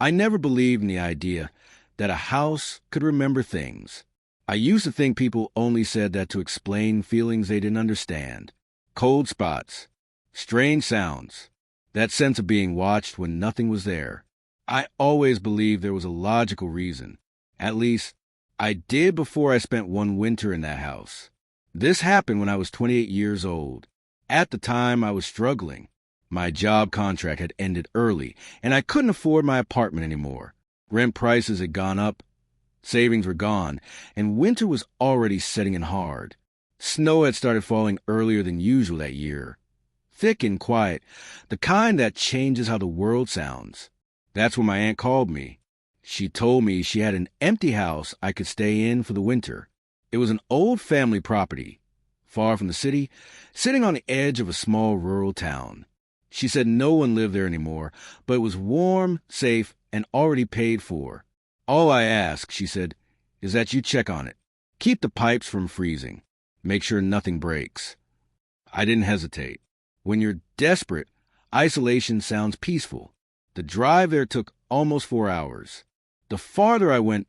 I never believed in the idea that a house could remember things. I used to think people only said that to explain feelings they didn't understand. Cold spots, strange sounds, that sense of being watched when nothing was there. I always believed there was a logical reason. At least, I did before I spent one winter in that house. This happened when I was 28 years old. At the time, I was struggling. My job contract had ended early, and I couldn't afford my apartment anymore. Rent prices had gone up, savings were gone, and winter was already setting in hard. Snow had started falling earlier than usual that year. Thick and quiet, the kind that changes how the world sounds. That's when my aunt called me. She told me she had an empty house I could stay in for the winter. It was an old family property, far from the city, sitting on the edge of a small rural town. She said no one lived there anymore, but it was warm, safe, and already paid for. All I ask, she said, is that you check on it. Keep the pipes from freezing. Make sure nothing breaks. I didn't hesitate. When you're desperate, isolation sounds peaceful. The drive there took almost 4 hours. The farther I went,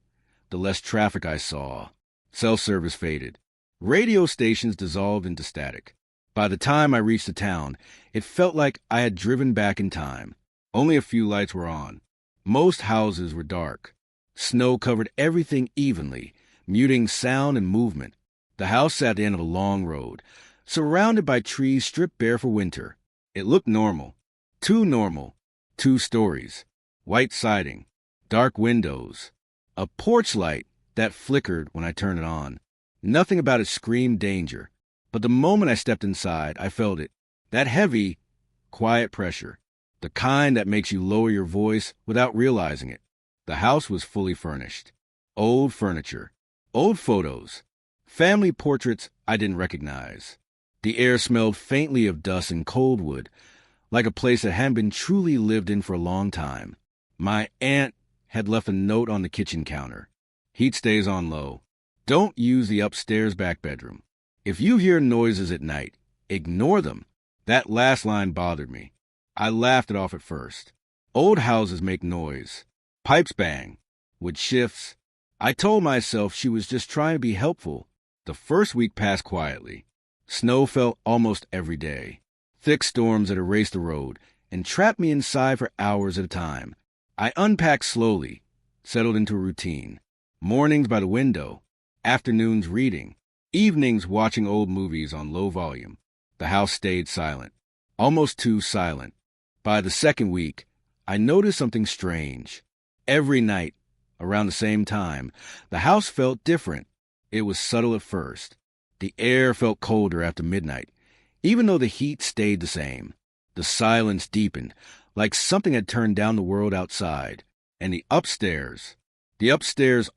the less traffic I saw. Self-service faded. Radio stations dissolved into static. By the time I reached the town, it felt like I had driven back in time. Only a few lights were on. Most houses were dark. Snow covered everything evenly, muting sound and movement. The house sat at the end of a long road, surrounded by trees stripped bare for winter. It looked normal. Too normal. 2 stories. White siding. Dark windows. A porch light that flickered when I turned it on. Nothing about it screamed danger. But the moment I stepped inside, I felt it. That heavy, quiet pressure. The kind that makes you lower your voice without realizing it. The house was fully furnished. Old furniture. Old photos. Family portraits I didn't recognize. The air smelled faintly of dust and cold wood, like a place that hadn't been truly lived in for a long time. My aunt had left a note on the kitchen counter. Heat stays on low. Don't use the upstairs back bedroom. If you hear noises at night, ignore them. That last line bothered me. I laughed it off at first. Old houses make noise. Pipes bang. Wood shifts. I told myself she was just trying to be helpful. The first week passed quietly. Snow fell almost every day. Thick storms that erased the road and trapped me inside for hours at a time. I unpacked slowly, settled into a routine. Mornings by the window, afternoons reading, evenings watching old movies on low volume. The house stayed silent, almost too silent. By the second week, I noticed something strange. Every night, around the same time, the house felt different. It was subtle at first. The air felt colder after midnight, even though the heat stayed the same. The silence deepened, like something had turned down the world outside. And the upstairs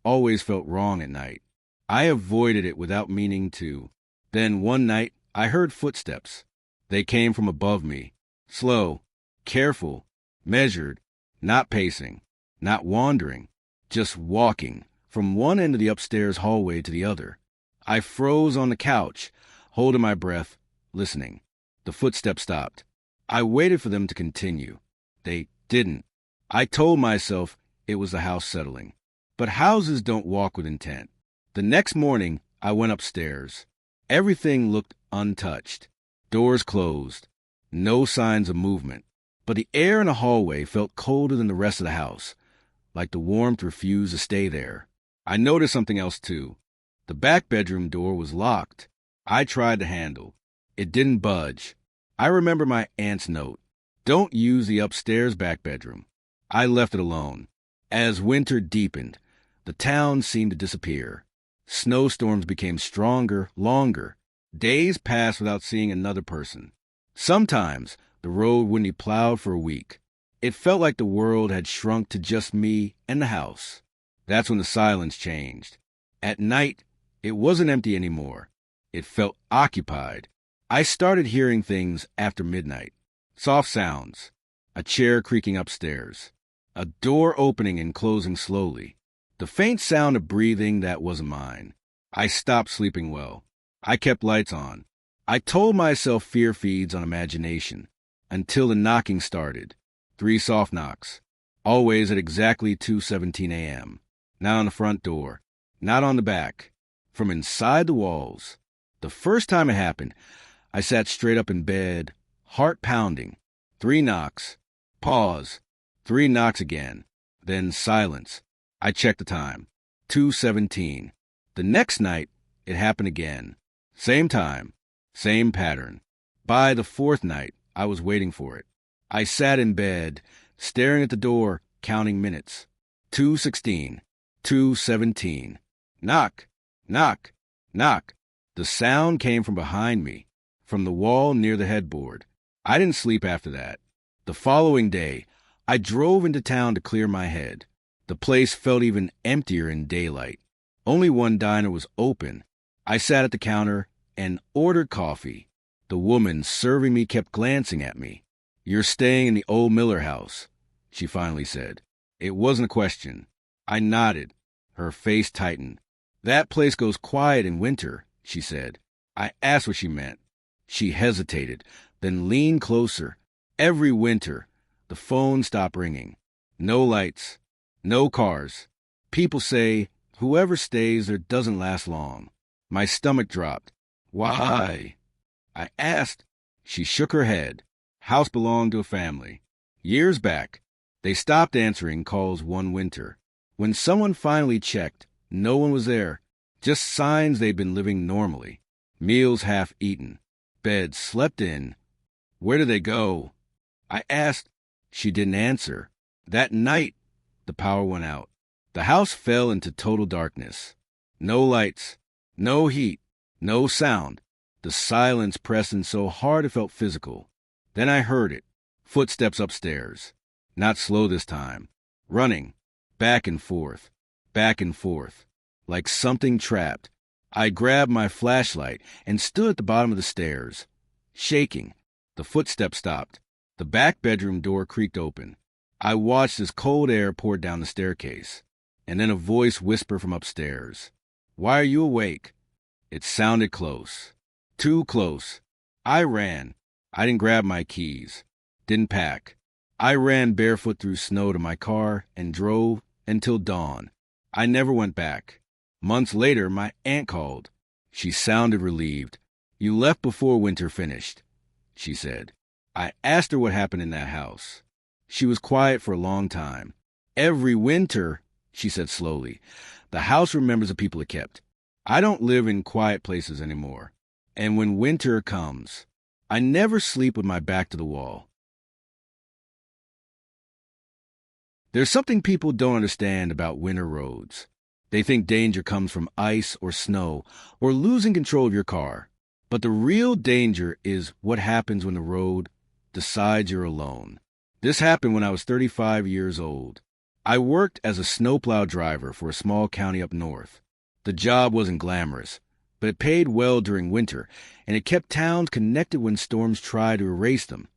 always felt wrong at night. I avoided it without meaning to. Then one night, I heard footsteps. They came from above me. Slow, careful, measured, not pacing, not wandering, just walking from one end of the upstairs hallway to the other. I froze on the couch, holding my breath, listening. The footsteps stopped. I waited for them to continue. They didn't. I told myself it was the house settling. But houses don't walk with intent. The next morning, I went upstairs. Everything looked untouched. Doors closed. No signs of movement. But the air in the hallway felt colder than the rest of the house, like the warmth refused to stay there. I noticed something else, too. The back bedroom door was locked. I tried the handle. It didn't budge. I remember my aunt's note. Don't use the upstairs back bedroom. I left it alone. As winter deepened, the town seemed to disappear. Snowstorms became stronger, longer. Days passed without seeing another person. Sometimes the road wouldn't be plowed for a week. It felt like the world had shrunk to just me and the house. That's when the silence changed. At night, it wasn't empty anymore. It felt occupied. I started hearing things after midnight. Soft sounds. A chair creaking upstairs. A door opening and closing slowly. The faint sound of breathing that wasn't mine. I stopped sleeping well. I kept lights on. I told myself fear feeds on imagination. Until the knocking started. 3 soft knocks. always at exactly 2:17 a.m. Not on the front door, not on the back, from inside the walls. The first time it happened, I sat straight up in bed, heart pounding. 3 knocks. Pause. 3 knocks again. Then silence. I checked the time. 2:17. The next night, it happened again. Same time, same pattern. By the 4th night, I was waiting for it. I sat in bed, staring at the door, counting minutes. 2:16. 2:17. Knock, knock, knock. The sound came from behind me, from the wall near the headboard. I didn't sleep after that. The following day, I drove into town to clear my head. The place felt even emptier in daylight. Only one diner was open. I sat at the counter and ordered coffee. The woman serving me kept glancing at me. "You're staying in the old Miller house," she finally said. It wasn't a question. I nodded. Her face tightened. "That place goes quiet in winter," she said. I asked what she meant. She hesitated, then leaned closer. Every winter, the phone stopped ringing. No lights, no cars. People say, whoever stays there doesn't last long. My stomach dropped. "Why?" I asked. She shook her head. House belonged to a family. Years back, they stopped answering calls one winter. When someone finally checked, no one was there. Just signs they'd been living normally. Meals half eaten. Beds slept in. Where did they go? I asked. She didn't answer. That night, the power went out. The house fell into total darkness. No lights, no heat, no sound. The silence pressed in so hard it felt physical. Then I heard it. Footsteps upstairs. Not slow this time. Running. Back and forth. Back and forth. Like something trapped. I grabbed my flashlight and stood at the bottom of the stairs. Shaking. The footsteps stopped. The back bedroom door creaked open. I watched as cold air poured down the staircase. And then a voice whispered from upstairs. "Why are you awake?" It sounded close. Too close. I ran. I didn't grab my keys. Didn't pack. I ran barefoot through snow to my car and drove until dawn. I never went back. Months later, my aunt called. She sounded relieved. "You left before winter finished," she said. I asked her what happened in that house. She was quiet for a long time. "Every winter," she said slowly, "the house remembers the people it kept. I don't live in quiet places anymore. And when winter comes, I never sleep with my back to the wall." There's something people don't understand about winter roads. They think danger comes from ice or snow or losing control of your car. But the real danger is what happens when the road decides you're alone. This happened when I was 35 years old. I worked as a snowplow driver for a small county up north. The job wasn't glamorous, but it paid well during winter, and it kept towns connected when storms tried to erase them.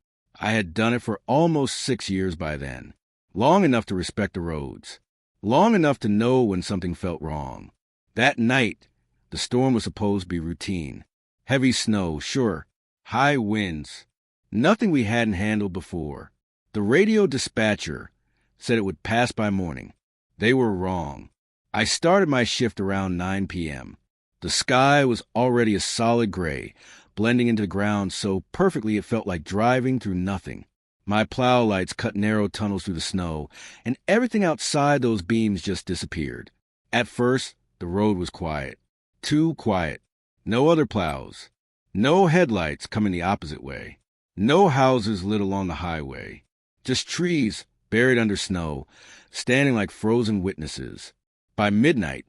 I had done it for almost 6 years by then, long enough to respect the roads, long enough to know when something felt wrong. That night, the storm was supposed to be routine. Heavy snow, sure. High winds. Nothing we hadn't handled before. The radio dispatcher said it would pass by morning. They were wrong. I started my shift around 9 p.m. The sky was already a solid gray, blending into the ground so perfectly it felt like driving through nothing. My plow lights cut narrow tunnels through the snow, and everything outside those beams just disappeared. At first, the road was quiet. Too quiet. No other plows. No headlights coming the opposite way. No houses lit along the highway. Just trees buried under snow, standing like frozen witnesses. By midnight,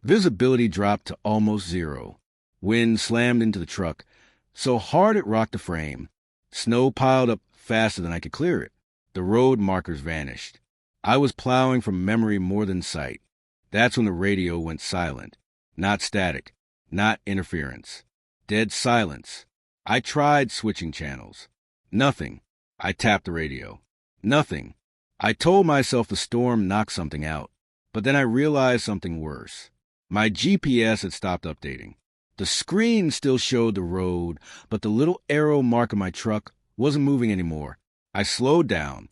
visibility dropped to almost zero. Wind slammed into the truck, so hard it rocked the frame. Snow piled up faster than I could clear it. The road markers vanished. I was plowing from memory more than sight. That's when the radio went silent. Not static, not interference. Dead silence. I tried switching channels. Nothing. I tapped the radio. Nothing. I told myself the storm knocked something out, but then I realized something worse. My GPS had stopped updating. The screen still showed the road, but the little arrow mark of my truck wasn't moving anymore. I slowed down,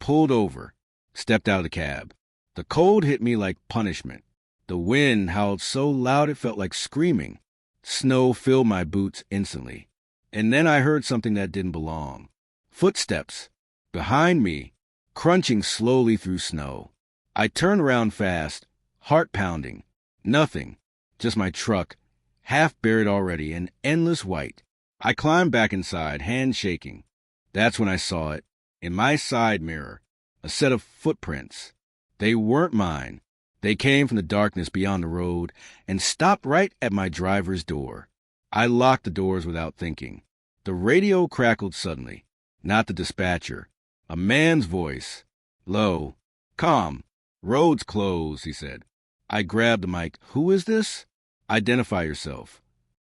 pulled over, Stepped out of the cab. The cold hit me like punishment. The wind howled so loud it felt like screaming. Snow filled my boots instantly. And then I heard something that didn't belong. Footsteps. Behind me, crunching slowly through snow. I turned around fast, heart pounding. Nothing. Just my truck, half buried already in endless white. I climbed back inside, hands shaking. That's when I saw it. In my side mirror, a set of footprints. They weren't mine. They came from the darkness beyond the road and stopped right at my driver's door. I locked the doors without thinking. The radio crackled suddenly. Not the dispatcher. A man's voice. Low. Calm. Road's closed, he said. I grabbed the mic. Who is this? Identify yourself.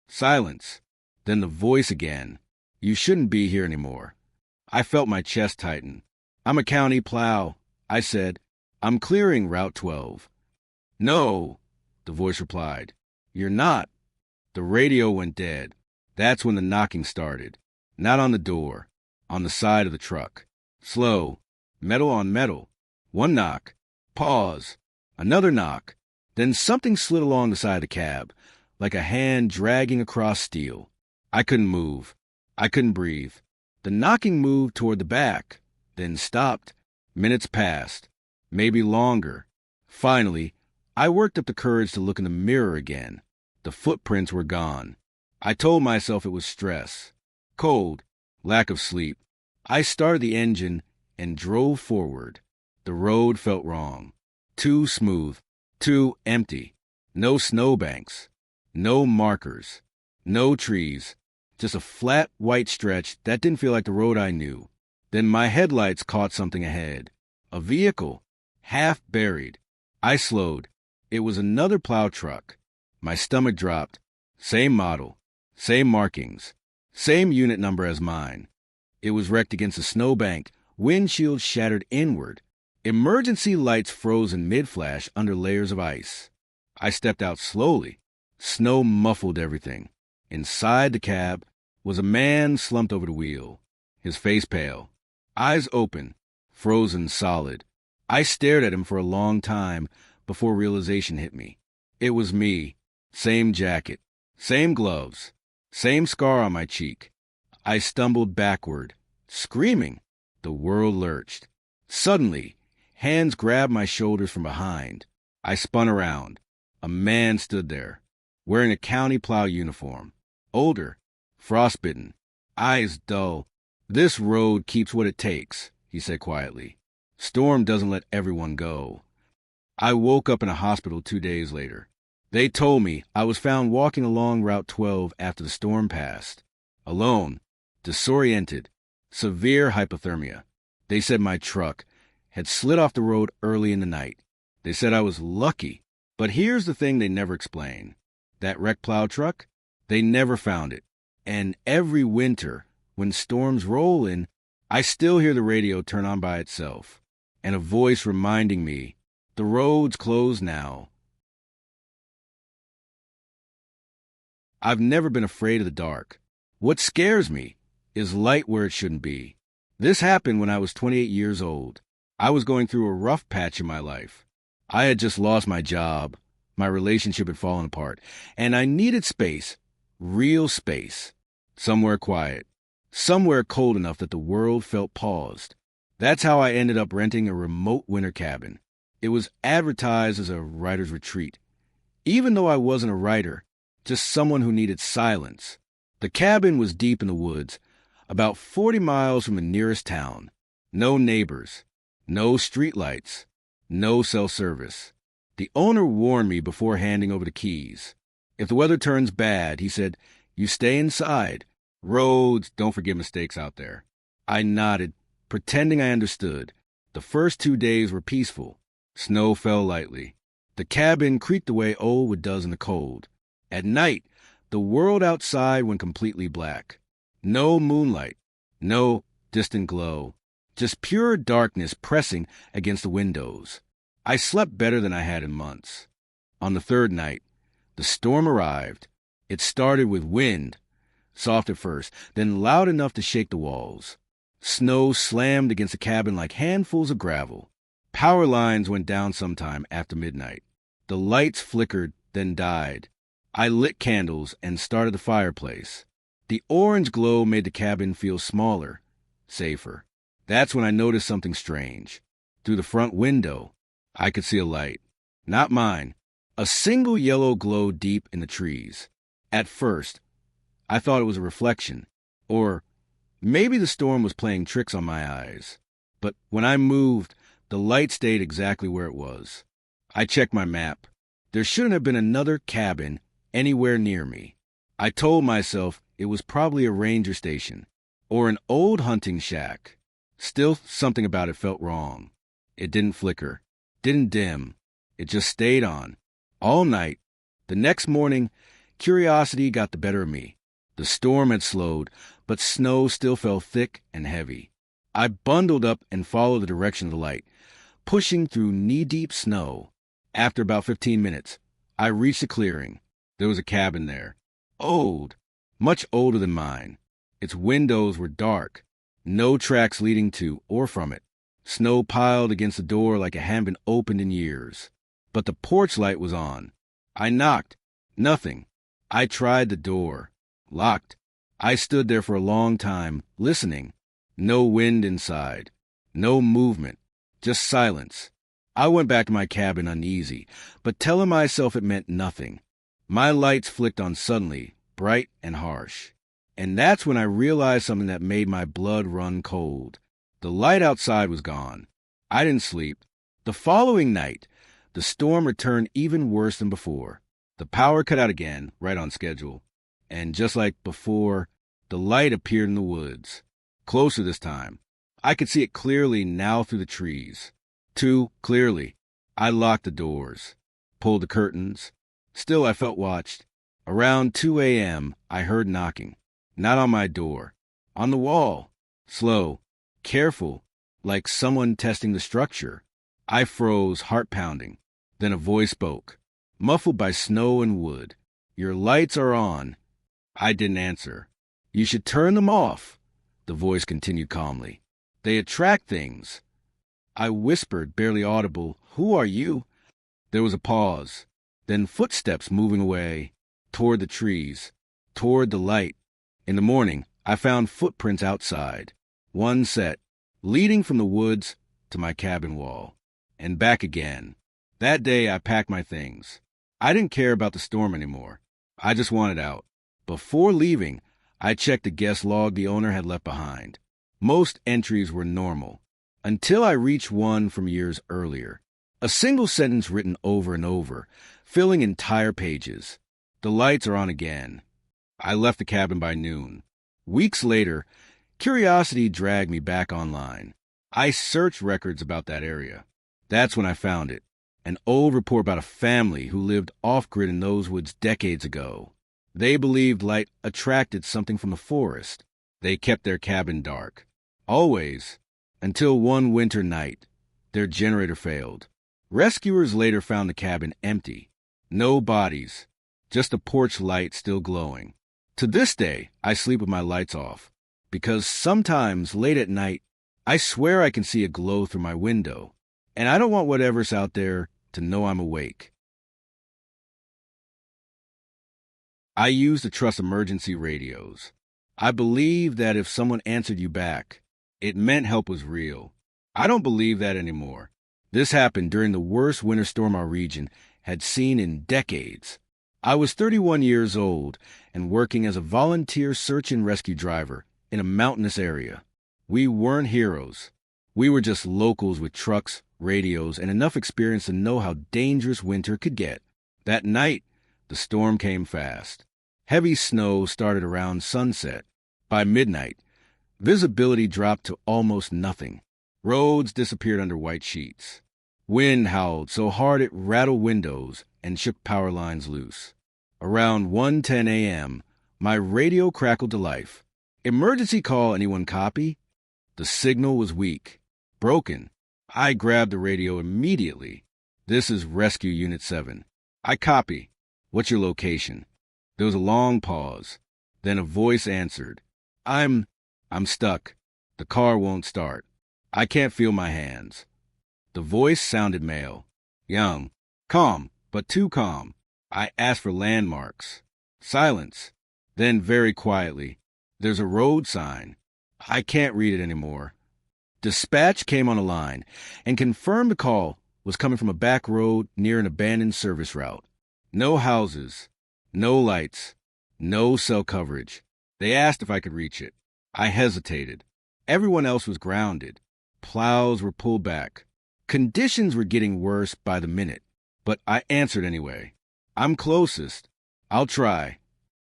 Silence. Then the voice again. You shouldn't be here anymore. I felt my chest tighten. I'm a county plow, I said. I'm clearing Route 12. No, the voice replied. You're not. The radio went dead. That's when the knocking started. Not on the door, on the side of the truck. Slow, metal on metal. One knock. Pause. Another knock. Then something slid along the side of the cab, like a hand dragging across steel. I couldn't move. I couldn't breathe. The knocking moved toward the back, then stopped. Minutes passed, maybe longer. Finally, I worked up the courage to look in the mirror again. The footprints were gone. I told myself it was stress, cold, lack of sleep. I started the engine and drove forward. The road felt wrong. Too smooth, too empty. No snowbanks, no markers, no trees. Just a flat, white stretch that didn't feel like the road I knew. Then my headlights caught something ahead. A vehicle, half buried. I slowed. It was another plow truck. My stomach dropped. Same model, same markings, same unit number as mine. It was wrecked against a snowbank, windshield shattered inward. Emergency lights froze in mid-flash under layers of ice. I stepped out slowly. Snow muffled everything. Inside the cab was a man slumped over the wheel, his face pale, eyes open, frozen solid. I stared at him for a long time before realization hit me. It was me. Same jacket, same gloves, same scar on my cheek. I stumbled backward, screaming. The world lurched. Suddenly, hands grabbed my shoulders from behind. I spun around. A man stood there, wearing a county plow uniform. Older, frostbitten, eyes dull. This road keeps what it takes, he said quietly. Storm doesn't let everyone go. I woke up in a hospital 2 days later. They told me I was found walking along Route 12 after the storm passed. Alone, disoriented, severe hypothermia. They said my truck had slid off the road early in the night. They said I was lucky. But here's the thing they never explained. That wrecked plow truck? They never found it. And every winter, when storms roll in, I still hear the radio turn on by itself, and a voice reminding me, the road's closed now. I've never been afraid of the dark. What scares me is light where it shouldn't be. This happened when I was 28 years old. I was going through a rough patch in my life. I had just lost my job. My relationship had fallen apart, and I needed space. Real space. Somewhere quiet. Somewhere cold enough that the world felt paused. That's how I ended up renting a remote winter cabin. It was advertised as a writer's retreat. Even though I wasn't a writer, just someone who needed silence. The cabin was deep in the woods, about 40 miles from the nearest town. No neighbors. No streetlights. No cell service. The owner warned me before handing over the keys. If the weather turns bad, he said, you stay inside. Roads, don't forget mistakes out there. I nodded, pretending I understood. The first 2 days were peaceful. Snow fell lightly. The cabin creaked the way old wood does in the cold. At night, the world outside went completely black. No moonlight. No distant glow. Just pure darkness pressing against the windows. I slept better than I had in months. On the third night, the storm arrived. It started with wind, soft at first, then loud enough to shake the walls. Snow slammed against the cabin like handfuls of gravel. Power lines went down sometime after midnight. The lights flickered, then died. I lit candles and started the fireplace. The orange glow made the cabin feel smaller, safer. That's when I noticed something strange. Through the front window, I could see a light. Not mine. A single yellow glow deep in the trees. At first, I thought it was a reflection. Or maybe the storm was playing tricks on my eyes. But when I moved, the light stayed exactly where it was. I checked my map. There shouldn't have been another cabin anywhere near me. I told myself it was probably a ranger station or an old hunting shack. Still, something about it felt wrong. It didn't flicker, didn't dim. It just stayed on. All night. The next morning, curiosity got the better of me. The storm had slowed, but snow still fell thick and heavy. I bundled up and followed the direction of the light, pushing through knee-deep snow. After about 15 minutes, I reached a clearing. There was a cabin there. Old, much older than mine. Its windows were dark, no tracks leading to or from it. Snow piled against the door like it hadn't been opened in years. But the porch light was on. I knocked. Nothing. I tried the door. Locked. I stood there for a long time, listening. No wind inside. No movement. Just silence. I went back to my cabin uneasy, but telling myself it meant nothing. My lights flicked on suddenly, bright and harsh. And that's when I realized something that made my blood run cold. The light outside was gone. I didn't sleep. The following night, the storm returned even worse than before. The power cut out again, right on schedule. And just like before, the light appeared in the woods. Closer this time. I could see it clearly now through the trees. Too clearly. I locked the doors, pulled the curtains. Still, I felt watched. Around 2 a.m., I heard knocking. Not on my door. On the wall. Slow. Careful. Like someone testing the structure. I froze, heart pounding. Then a voice spoke, muffled by snow and wood. "Your lights are on." I didn't answer. "You should turn them off," the voice continued calmly. "They attract things." I whispered, barely audible, "Who are you?" There was a pause, then footsteps moving away, toward the trees, toward the light. In the morning, I found footprints outside, one set, leading from the woods to my cabin wall, and back again. That day, I packed my things. I didn't care about the storm anymore. I just wanted out. Before leaving, I checked the guest log the owner had left behind. Most entries were normal, until I reached one from years earlier. A single sentence written over and over, filling entire pages. "The lights are on again." I left the cabin by noon. Weeks later, curiosity dragged me back online. I searched records about that area. That's when I found it. An old report about a family who lived off-grid in those woods decades ago. They believed light attracted something from the forest. They kept their cabin dark. Always. Until one winter night, their generator failed. Rescuers later found the cabin empty. No bodies. Just a porch light still glowing. To this day, I sleep with my lights off. Because sometimes, late at night, I swear I can see a glow through my window. And I don't want whatever's out there to know I'm awake. I used to trust emergency radios. I believed that if someone answered you back, it meant help was real. I don't believe that anymore. This happened during the worst winter storm our region had seen in decades. I was 31 years old and working as a volunteer search and rescue driver in a mountainous area. We weren't heroes. We were just locals with trucks, radios, and enough experience to know how dangerous winter could get. That night, the storm came fast. Heavy snow started around sunset. By midnight, visibility dropped to almost nothing. Roads disappeared under white sheets. Wind howled so hard it rattled windows and shook power lines loose. Around 1:10 a.m., my radio crackled to life. "Emergency call, anyone copy?" The signal was weak. Broken. I grabbed the radio immediately. "This is Rescue Unit 7. I copy. What's your location?" There was a long pause. Then a voice answered. I'm stuck. The car won't start. I can't feel my hands." The voice sounded male. Young. Calm, but too calm. I asked for landmarks. Silence. Then very quietly, there's a road sign. I can't read it anymore. Dispatch came on the line and confirmed the call was coming from a back road near an abandoned service route. No houses, no lights, no cell coverage. They asked if I could reach it. I hesitated. Everyone else was grounded. Plows were pulled back. Conditions were getting worse by the minute, but I answered anyway. I'm closest. I'll try.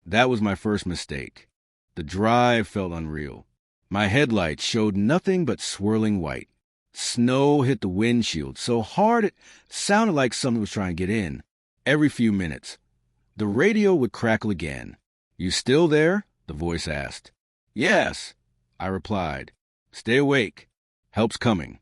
That was my first mistake. The drive felt unreal. My headlights showed nothing but swirling white. Snow hit the windshield so hard it sounded like something was trying to get in. Every few minutes, the radio would crackle again. You still there? The voice asked. Yes, I replied. Stay awake. Help's coming.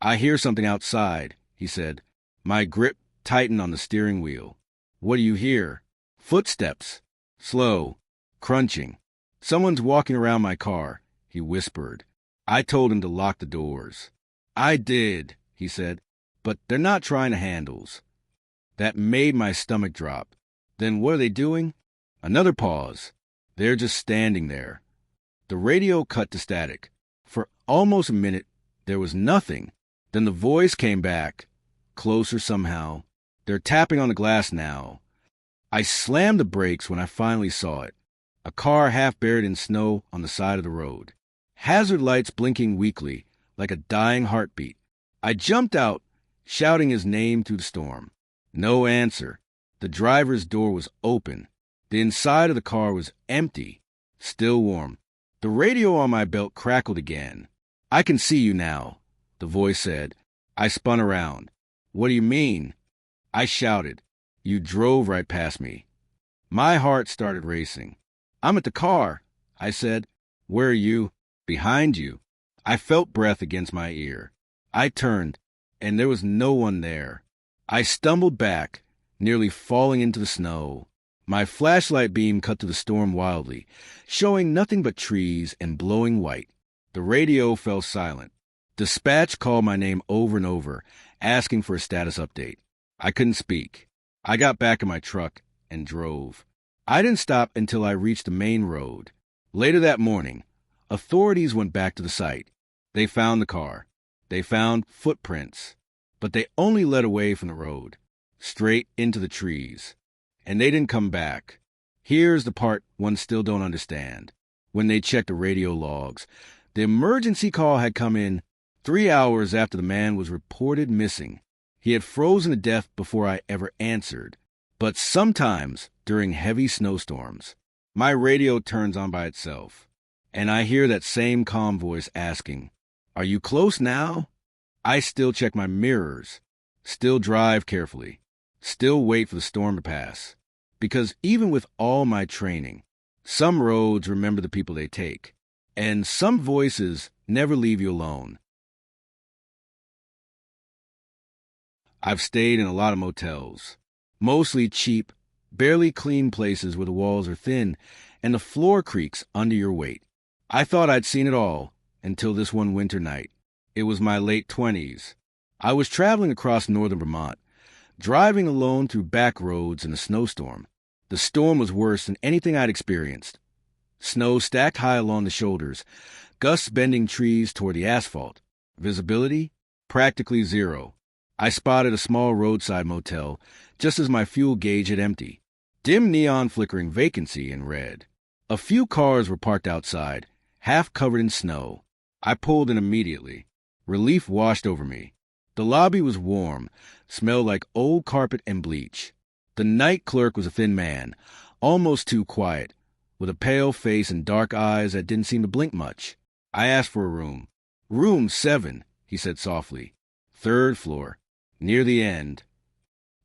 I hear something outside, he said. My grip tightened on the steering wheel. What do you hear? Footsteps. Slow. Crunching. Someone's walking around my car, he whispered. I told him to lock the doors. I did, he said, but they're not trying the handles. That made my stomach drop. Then what are they doing? Another pause. They're just standing there. The radio cut to static. For almost a minute, there was nothing. Then the voice came back, closer somehow. They're tapping on the glass now. I slammed the brakes when I finally saw it. A car half buried in snow on the side of the road. Hazard lights blinking weakly, like a dying heartbeat. I jumped out, shouting his name through the storm. No answer. The driver's door was open. The inside of the car was empty, still warm. The radio on my belt crackled again. I can see you now, the voice said. I spun around. What do you mean? I shouted. You drove right past me. My heart started racing. I'm at the car, I said. Where are you? Behind you. I felt breath against my ear. I turned, and there was no one there. I stumbled back, nearly falling into the snow. My flashlight beam cut through the storm wildly, showing nothing but trees and blowing white. The radio fell silent. Dispatch called my name over and over, asking for a status update. I couldn't speak. I got back in my truck and drove. I didn't stop until I reached the main road. Later that morning, authorities went back to the site. They found the car. They found footprints. But they only led away from the road, straight into the trees. And they didn't come back. Here's the part one still don't understand. When they checked the radio logs, the emergency call had come in 3 hours after the man was reported missing. He had frozen to death before I ever answered. But sometimes, during heavy snowstorms, my radio turns on by itself, and I hear that same calm voice asking, "Are you close now?" I still check my mirrors, still drive carefully, still wait for the storm to pass. Because even with all my training, some roads remember the people they take, and some voices never leave you alone. I've stayed in a lot of motels, mostly cheap, barely clean places where the walls are thin and the floor creaks under your weight. I thought I'd seen it all until this one winter night. It was my late 20s. I was traveling across northern Vermont, driving alone through back roads in a snowstorm. The storm was worse than anything I'd experienced. Snow stacked high along the shoulders, gusts bending trees toward the asphalt. Visibility? Practically zero. I spotted a small roadside motel just as my fuel gauge had emptied. Dim neon flickering vacancy in red. A few cars were parked outside, half covered in snow. I pulled in immediately. Relief washed over me. The lobby was warm, smelled like old carpet and bleach. The night clerk was a thin man, almost too quiet, with a pale face and dark eyes that didn't seem to blink much. I asked for a room. "Room 7, he said softly. "3rd floor, near the end."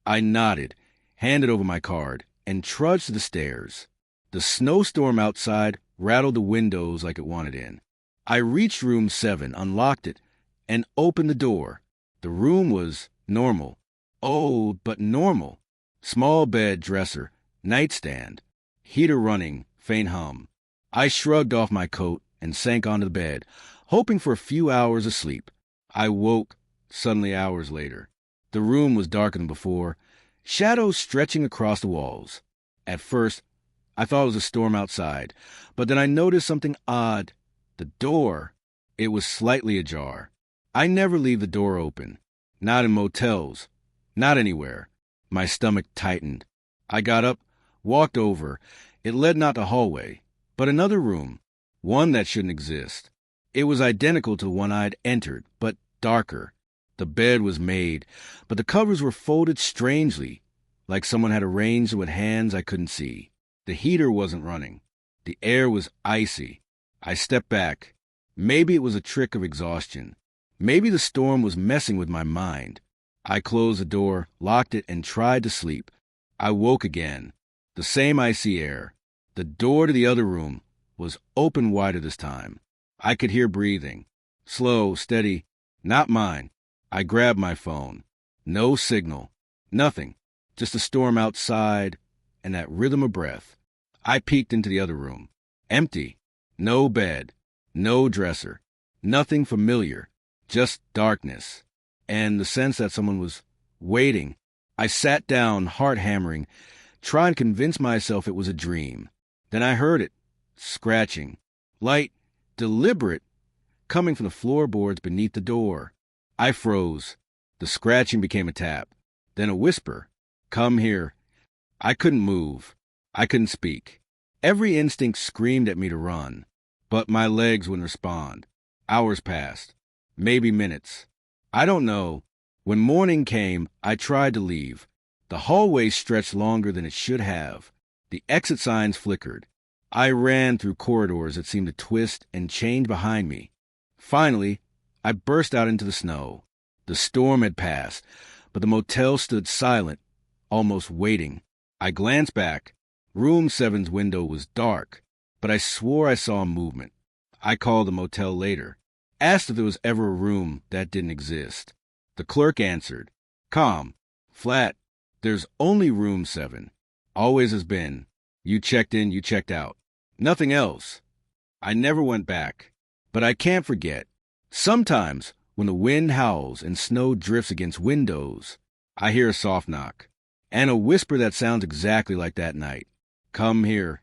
I nodded, handed over my card, and trudged to the stairs. The snowstorm outside rattled the windows like it wanted in. I reached room 7, unlocked it, and opened the door. The room was normal. Old, but normal. Small bed, dresser, nightstand, heater running, faint hum. I shrugged off my coat and sank onto the bed, hoping for a few hours of sleep. I woke Suddenly, hours later, the room was darker than before, shadows stretching across the walls. At first, I thought it was a storm outside, but then I noticed something odd. The door. It was slightly ajar. I never leave the door open. Not in motels. Not anywhere. My stomach tightened. I got up, walked over. It led not to hallway, but another room. One that shouldn't exist. It was identical to the one I'd entered, but darker. The bed was made, but the covers were folded strangely, like someone had arranged with hands I couldn't see. The heater wasn't running. The air was icy. I stepped back. Maybe it was a trick of exhaustion. Maybe the storm was messing with my mind. I closed the door, locked it, and tried to sleep. I woke again. The same icy air. The door to the other room was open wider this time. I could hear breathing. Slow, steady, not mine. I grabbed my phone. No signal. Nothing. Just the storm outside and that rhythm of breath. I peeked into the other room. Empty. No bed. No dresser. Nothing familiar. Just darkness. And the sense that someone was waiting. I sat down, heart hammering, trying to convince myself it was a dream. Then I heard it. Scratching. Light. Deliberate. Coming from the floorboards beneath the door. I froze. The scratching became a tap. Then a whisper. Come here. I couldn't move. I couldn't speak. Every instinct screamed at me to run. But my legs wouldn't respond. Hours passed. Maybe minutes. I don't know. When morning came, I tried to leave. The hallway stretched longer than it should have. The exit signs flickered. I ran through corridors that seemed to twist and change behind me. Finally, I burst out into the snow. The storm had passed, but the motel stood silent, almost waiting. I glanced back. Room 7's window was dark, but I swore I saw movement. I called the motel later, asked if there was ever a room that didn't exist. The clerk answered, calm, flat, there's only room 7. Always has been. You checked in, you checked out. Nothing else. I never went back. But I can't forget. Sometimes, when the wind howls and snow drifts against windows, I hear a soft knock, and a whisper that sounds exactly like that night. Come here.